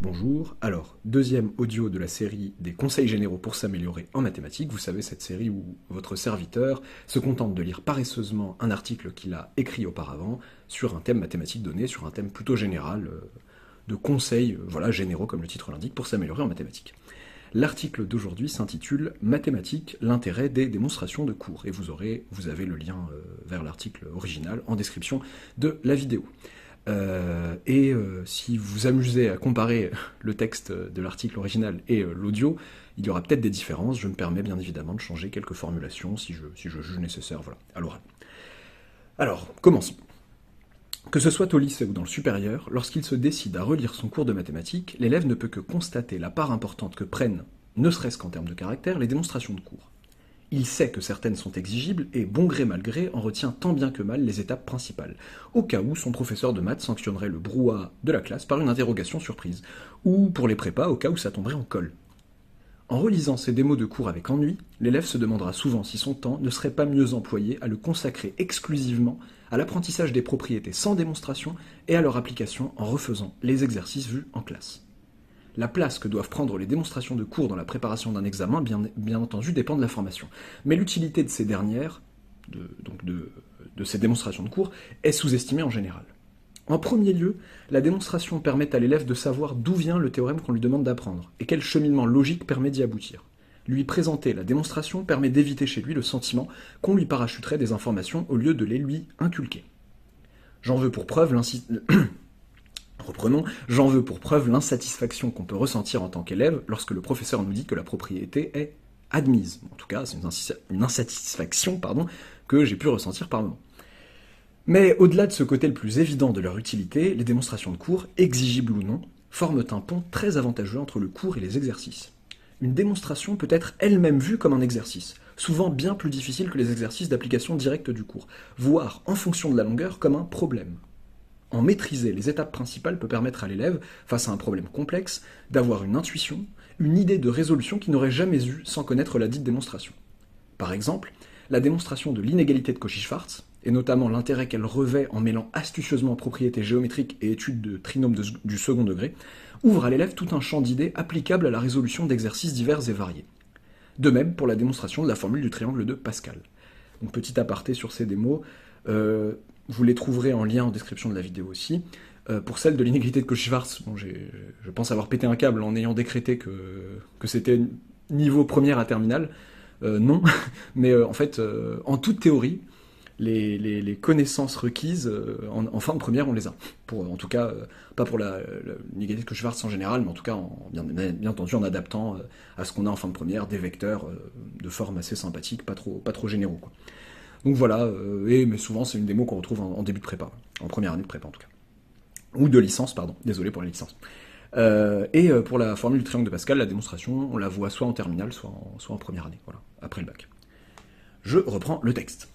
Bonjour, alors, deuxième audio de la série des conseils généraux pour s'améliorer en mathématiques. Vous savez, cette série où votre serviteur se contente de lire paresseusement un article qu'il a écrit auparavant sur un thème mathématique donné, sur un thème plutôt général, de conseils voilà, généraux, comme le titre l'indique, pour s'améliorer en mathématiques. L'article d'aujourd'hui s'intitule Mathématiques, l'intérêt des démonstrations de cours, et vous avez le lien vers l'article original en description de la vidéo. Si vous vous amusez à comparer le texte de l'article original et l'audio, il y aura peut-être des différences. Je me permets bien évidemment de changer quelques formulations si je juge nécessaire, voilà, à l'oral. Alors, commençons. Que ce soit au lycée ou dans le supérieur, lorsqu'il se décide à relire son cours de mathématiques, l'élève ne peut que constater la part importante que prennent, ne serait-ce qu'en termes de caractère, les démonstrations de cours. Il sait que certaines sont exigibles et, bon gré mal gré, en retient tant bien que mal les étapes principales, au cas où son professeur de maths sanctionnerait le brouhaha de la classe par une interrogation surprise, ou pour les prépas au cas où ça tomberait en colle. En relisant ces démos de cours avec ennui, l'élève se demandera souvent si son temps ne serait pas mieux employé à le consacrer exclusivement à l'apprentissage des propriétés sans démonstration et à leur application en refaisant les exercices vus en classe. La place que doivent prendre les démonstrations de cours dans la préparation d'un examen, bien entendu, dépend de la formation. Mais l'utilité de ces dernières, de ces démonstrations de cours, est sous-estimée en général. En premier lieu, la démonstration permet à l'élève de savoir d'où vient le théorème qu'on lui demande d'apprendre, et quel cheminement logique permet d'y aboutir. Lui présenter la démonstration permet d'éviter chez lui le sentiment qu'on lui parachuterait des informations au lieu de les lui inculquer. J'en veux pour preuve J'en veux pour preuve l'insatisfaction qu'on peut ressentir en tant qu'élève lorsque le professeur nous dit que la propriété est admise. En tout cas, c'est une insatisfaction que j'ai pu ressentir par moments. Mais au-delà de ce côté le plus évident de leur utilité, les démonstrations de cours, exigibles ou non, forment un pont très avantageux entre le cours et les exercices. Une démonstration peut être elle-même vue comme un exercice, souvent bien plus difficile que les exercices d'application directe du cours, voire, en fonction de la longueur, comme un problème. En maîtriser les étapes principales peut permettre à l'élève, face à un problème complexe, d'avoir une intuition, une idée de résolution qu'il n'aurait jamais eue sans connaître la dite démonstration. Par exemple, la démonstration de l'inégalité de Cauchy-Schwarz, et notamment l'intérêt qu'elle revêt en mêlant astucieusement propriétés géométriques et études de trinômes du second degré, ouvre à l'élève tout un champ d'idées applicables à la résolution d'exercices divers et variés. De même pour la démonstration de la formule du triangle de Pascal. Donc petit aparté sur ces démos, vous les trouverez en lien en description de la vidéo aussi. Pour celle de l'inégalité de Cauchy-Schwarz, je pense avoir pété un câble en ayant décrété que c'était niveau première à terminale. Non, mais en fait, en toute théorie, les connaissances requises en fin de première, on les a. En tout cas, pas pour l'inégalité de Cauchy-Schwarz en général, mais en tout cas, bien entendu, en adaptant à ce qu'on a en fin de première, des vecteurs de forme assez sympathique, pas trop généraux, quoi. Donc voilà, mais souvent c'est une démo qu'on retrouve en début de prépa, en première année de prépa en tout cas. Ou de licence, pardon, désolé pour la licence. Pour la formule du triangle de Pascal, la démonstration, on la voit soit en terminale, soit en première année, voilà, après le bac. Je reprends le texte,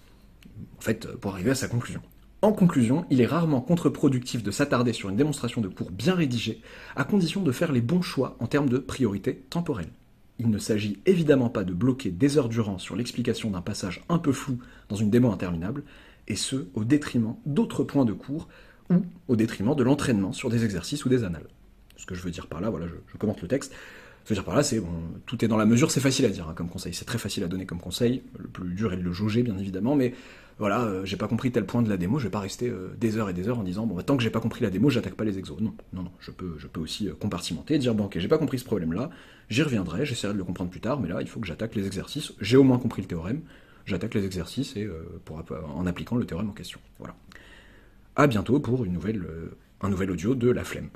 en fait, pour arriver à sa conclusion. En conclusion, il est rarement contre-productif de s'attarder sur une démonstration de cours bien rédigée, à condition de faire les bons choix en termes de priorité temporelle. Il ne s'agit évidemment pas de bloquer des heures durant sur l'explication d'un passage un peu flou dans une démo interminable, et ce, au détriment d'autres points de cours, ou au détriment de l'entraînement sur des exercices ou des annales. Ce que je veux dire par là, voilà, je commente le texte, ce que je veux dire par là, c'est, tout est dans la mesure, c'est facile à dire comme conseil, c'est très facile à donner comme conseil, le plus dur est de le jauger bien évidemment, mais voilà, j'ai pas compris tel point de la démo, je vais pas rester des heures et des heures en disant, tant que j'ai pas compris la démo, j'attaque pas les exos. Non, je peux aussi compartimenter, dire, ok, j'ai pas compris ce problème-là, j'y reviendrai, j'essaierai de le comprendre plus tard, mais là, il faut que j'attaque les exercices, j'ai au moins compris le théorème, j'attaque les exercices en appliquant le théorème en question. Voilà. À bientôt pour un nouvel audio de La Flemme.